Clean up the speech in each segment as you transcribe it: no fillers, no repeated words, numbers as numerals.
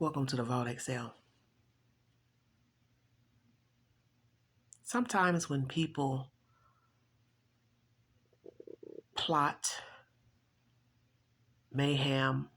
Welcome to the Vault XL. Sometimes when people plot mayhem,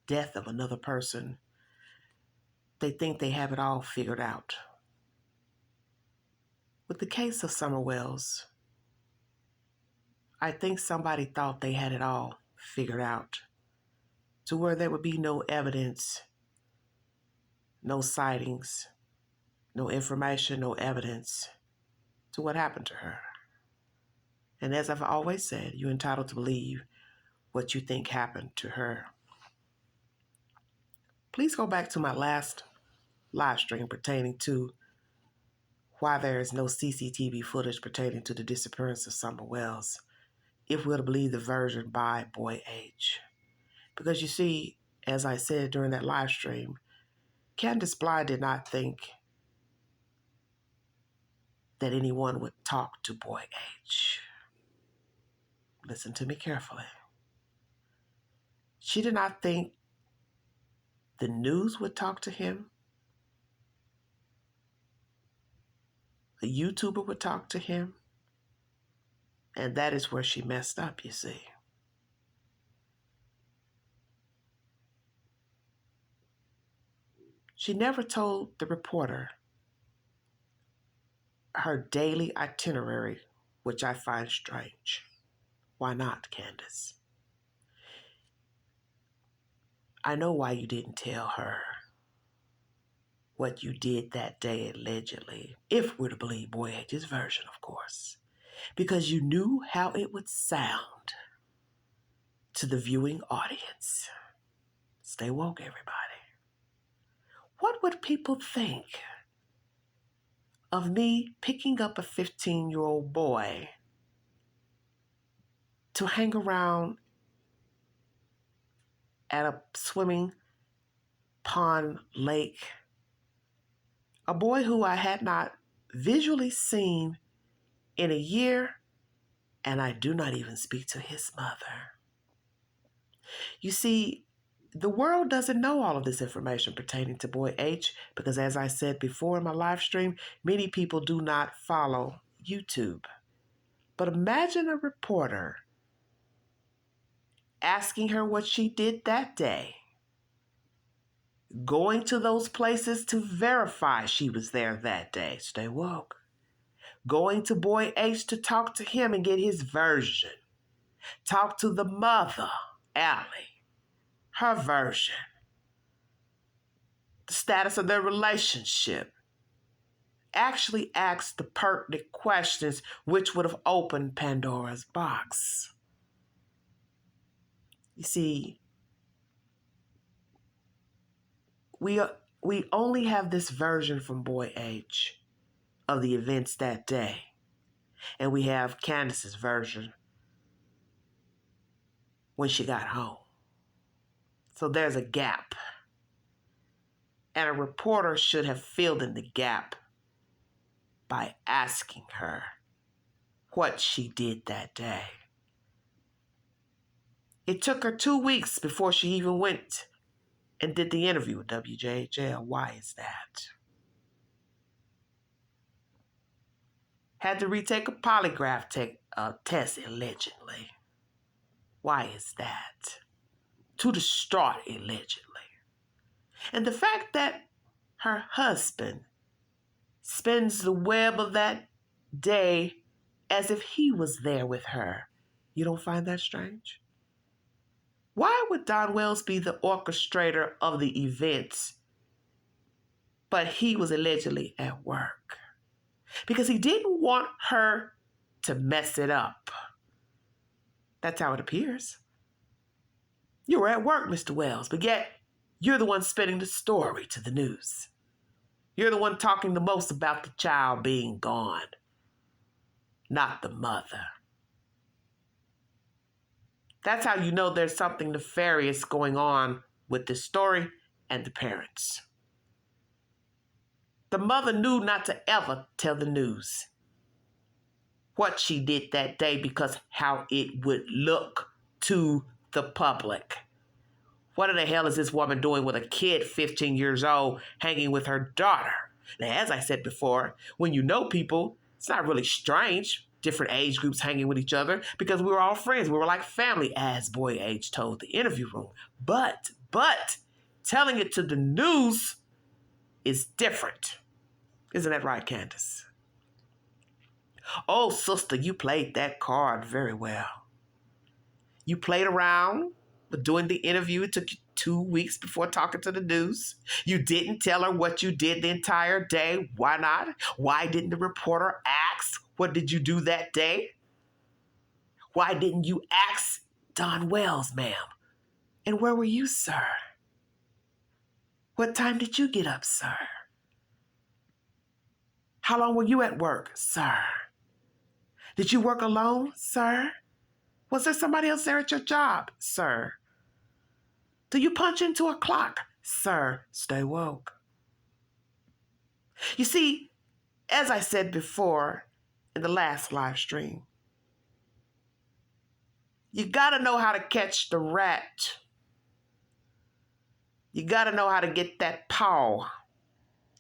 death of another person, they think they have it all figured out. With the case of Summer Wells, I think somebody thought they had it all figured out to where there would be no evidence, no sightings, no information, no evidence to what happened to her. And as I've always said, you're entitled to believe what you think happened to her. Please go back to my last live stream pertaining to why there is no CCTV footage pertaining to the disappearance of Summer Wells, if we're to believe the version by Boy H. Because you see, as I said during that live stream, Candus did not think that anyone would talk to Boy H. Listen to me carefully. She did not think the news would talk to him. A YouTuber would talk to him. And that is where she messed up, you see. She never told the reporter her daily itinerary, which I find strange. Why not, Candus? I know why you didn't tell her what you did that day allegedly, if we're to believe Boy H's version, of course, because you knew how it would sound to the viewing audience. Stay woke, everybody. What would people think of me picking up a 15-year-old boy to hang around at a swimming pond lake? A boy who I had not visually seen in a year, and I do not even speak to his mother. You see, the world doesn't know all of this information pertaining to Boy H because, as I said before in my live stream, many people do not follow YouTube. But imagine a reporter asking her what she did that day, going to those places to verify she was there that day. Stay woke. Going to Boy H to talk to him and get his version. Talk to the mother, Allie, her version. The status of their relationship. Actually ask the pertinent questions which would have opened Pandora's box. You see, we only have this version from Boy H of the events that day. And we have Candus's version when she got home. So there's a gap. And a reporter should have filled in the gap by asking her what she did that day. It took her 2 weeks before she even went and did the interview with WJHL. Why is that? Had to retake a polygraph test allegedly. Why is that? To the start, allegedly. And the fact that her husband spends the web of that day as if he was there with her, you don't find that strange? Why would Don Wells be the orchestrator of the events, but he was allegedly at work? Because he didn't want her to mess it up. That's how it appears. You were at work, Mr. Wells, but yet you're the one spinning the story to the news. You're the one talking the most about the child being gone, not the mother. That's how you know there's something nefarious going on with this story and the parents. The mother knew not to ever tell the news what she did that day because how it would look to the public. What in the hell is this woman doing with a kid 15 years old hanging with her daughter? Now, as I said before, when you know people, it's not really strange. Different age groups hanging with each other because we were all friends. We were like family, as Boy H told the interview room. But telling it to the news is different. Isn't that right, Candus? Oh, sister, you played that card very well. You played around with doing the interview. It took you 2 weeks before talking to the news. You didn't tell her what you did the entire day. Why not? Why didn't the reporter ask, what did you do that day? Why didn't you ask Don Wells, ma'am? And where were you, sir? What time did you get up, sir? How long were you at work, sir? Did you work alone, sir? Was there somebody else there at your job, sir? Do you punch into a clock, sir? Stay woke. You see, as I said before in the last live stream, you gotta know how to catch the rat. You gotta know how to get that paw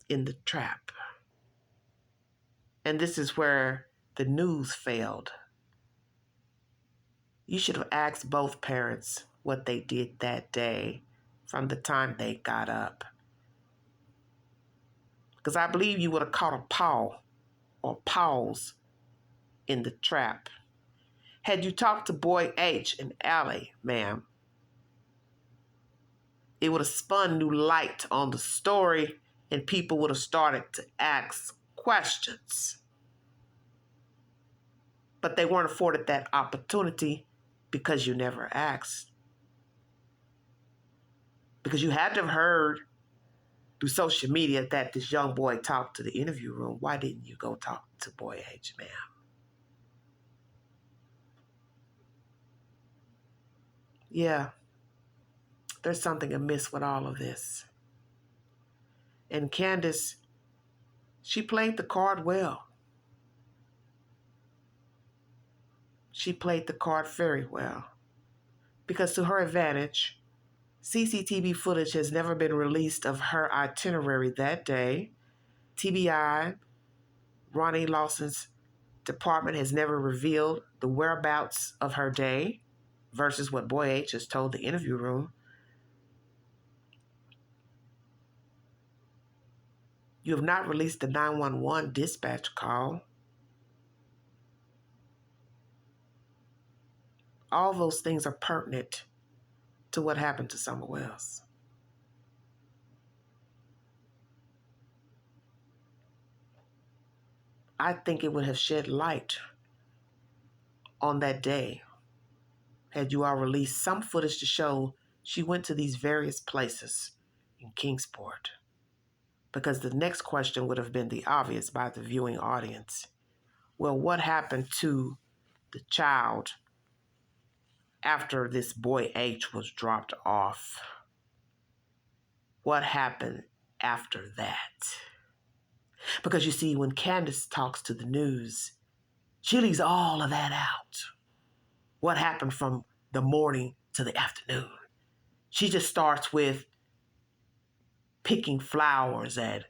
in the trap. And this is where the news failed. You should have asked both parents what they did that day from the time they got up. Because I believe you would have caught a paw or paws in the trap. Had you talked to Boy H and Allie, ma'am, it would have spun new light on the story and people would have started to ask questions. But they weren't afforded that opportunity because you never asked. Because you had to have heard through social media that this young boy talked to the interview room. Why didn't you go talk to Boy H, ma'am? Yeah, there's something amiss with all of this. And Candus, she played the card well. She played the card very well. Because to her advantage, CCTV footage has never been released of her itinerary that day. TBI, Ronnie Lawson's department has never revealed the whereabouts of her day versus what Boy H has told the interview room. You have not released the 911 dispatch call. All those things are pertinent to what happened to Summer Wells. I think it would have shed light on that day had you all released some footage to show she went to these various places in Kingsport. Because the next question would have been the obvious by the viewing audience. Well, what happened to the child after this Boy H was dropped off? What happened after that? Because you see, when Candus talks to the news, she leaves all of that out. What happened from the morning to the afternoon? She just starts with picking flowers and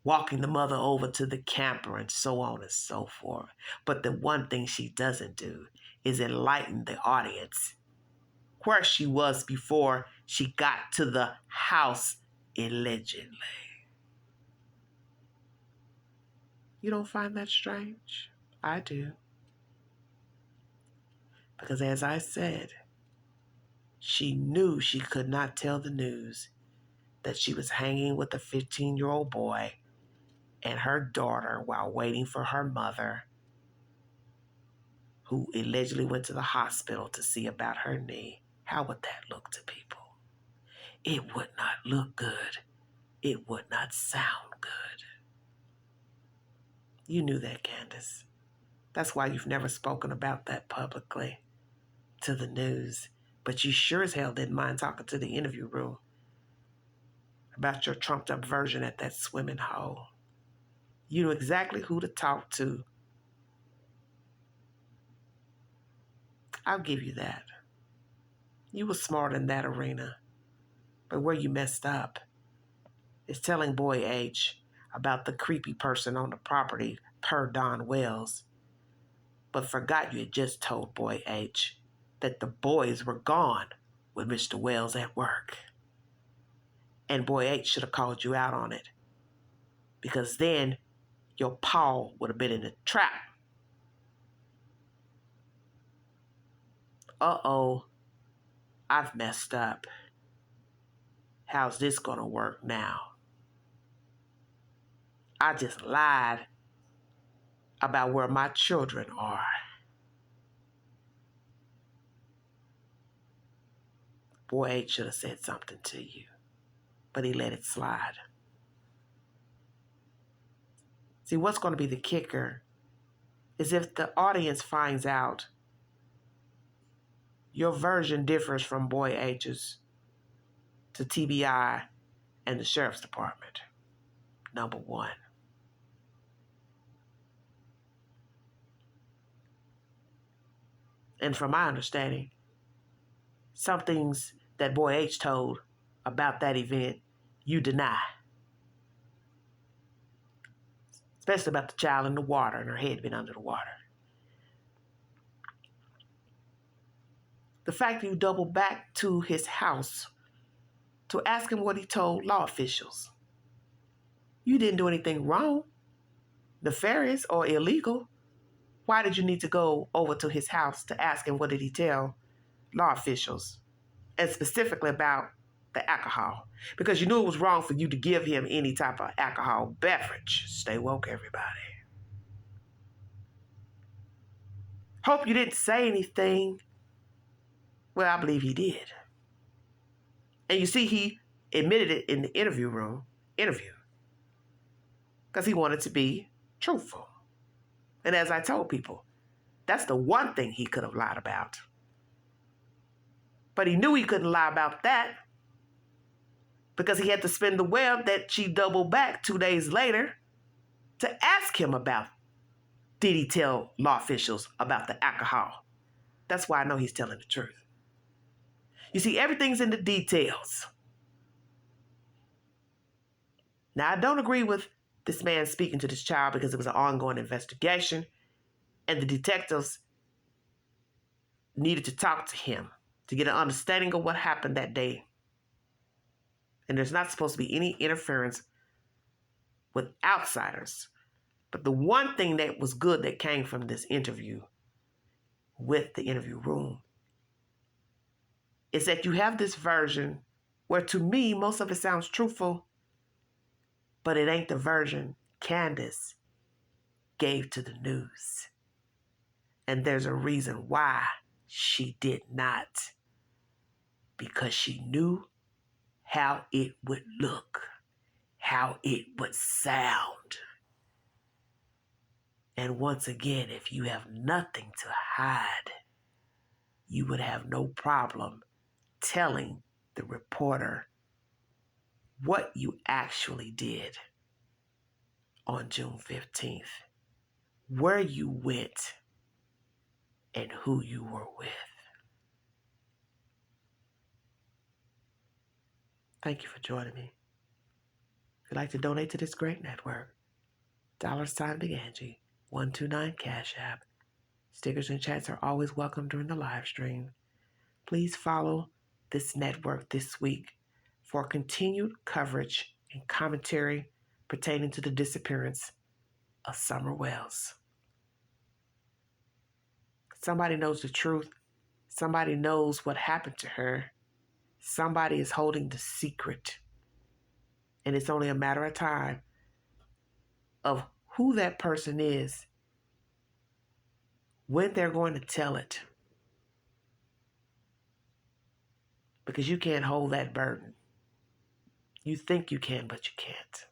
walking the mother over to the camper and so on and so forth. But the one thing she doesn't do is enlighten the audience where she was before she got to the house allegedly. You don't find that strange? I do. Because as I said, she knew she could not tell the news that she was hanging with a 15-year-old boy and her daughter while waiting for her mother, who allegedly went to the hospital to see about her knee. How would that look to people? It would not look good. It would not sound good. You knew that, Candus. That's why you've never spoken about that publicly to the news. But you sure as hell didn't mind talking to the interview room about your trumped up version at that swimming hole. You knew exactly who to talk to. I'll give you that. You were smart in that arena. But where you messed up is telling Boy H about the creepy person on the property per Don Wells, but forgot you had just told Boy H that the boys were gone with Mr. Wells at work. And Boy H should have called you out on it, because then your paw would have been in the trap. Uh-oh, I've messed up. How's this gonna work now? I just lied about where my children are. Boy H should have said something to you, but he let it slide. See, what's going to be the kicker is if the audience finds out your version differs from Boy H's to TBI and the Sheriff's Department. Number one. And from my understanding, some things that Boy H told about that event, you deny. Especially about the child in the water and her head being under the water. The fact that you doubled back to his house to ask him what he told law officials. You didn't do anything wrong, nefarious, or illegal. Why did you need to go over to his house to ask him what did he tell law officials? And specifically about the alcohol. Because you knew it was wrong for you to give him any type of alcohol beverage. Stay woke, everybody. Hope you didn't say anything. Well, I believe he did. And you see, he admitted it in the interview. Because he wanted to be truthful. And as I told people, that's the one thing he could have lied about. But he knew he couldn't lie about that because he had to spin the web that she doubled back 2 days later to ask him about, did he tell law officials about the alcohol? That's why I know he's telling the truth. You see, everything's in the details. Now, I don't agree with this man speaking to this child because it was an ongoing investigation and the detectives needed to talk to him to get an understanding of what happened that day. And there's not supposed to be any interference with outsiders. But the one thing that was good that came from this interview with the interview room is that you have this version where, to me, most of it sounds truthful, but it ain't the version Candus gave to the news. And there's a reason why she did not. Because she knew how it would look, how it would sound. And once again, if you have nothing to hide, you would have no problem telling the reporter what you actually did on June 15th, where you went, and who you were with. Thank you for joining me. If you'd like to donate to this great network, $Big Angie, 129 Cash App. Stickers and chats are always welcome during the live stream. Please follow this network this week for continued coverage and commentary pertaining to the disappearance of Summer Wells. Somebody knows the truth. Somebody knows what happened to her. Somebody is holding the secret. And it's only a matter of time of who that person is, when they're going to tell it. Because you can't hold that burden. You think you can, but you can't.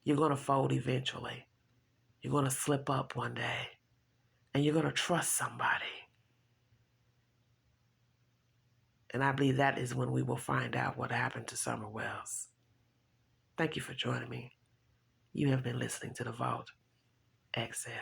You're going to fold eventually. You're going to slip up one day. And you're going to trust somebody. And I believe that is when we will find out what happened to Summer Wells. Thank you for joining me. You have been listening to The Vault. Exhale.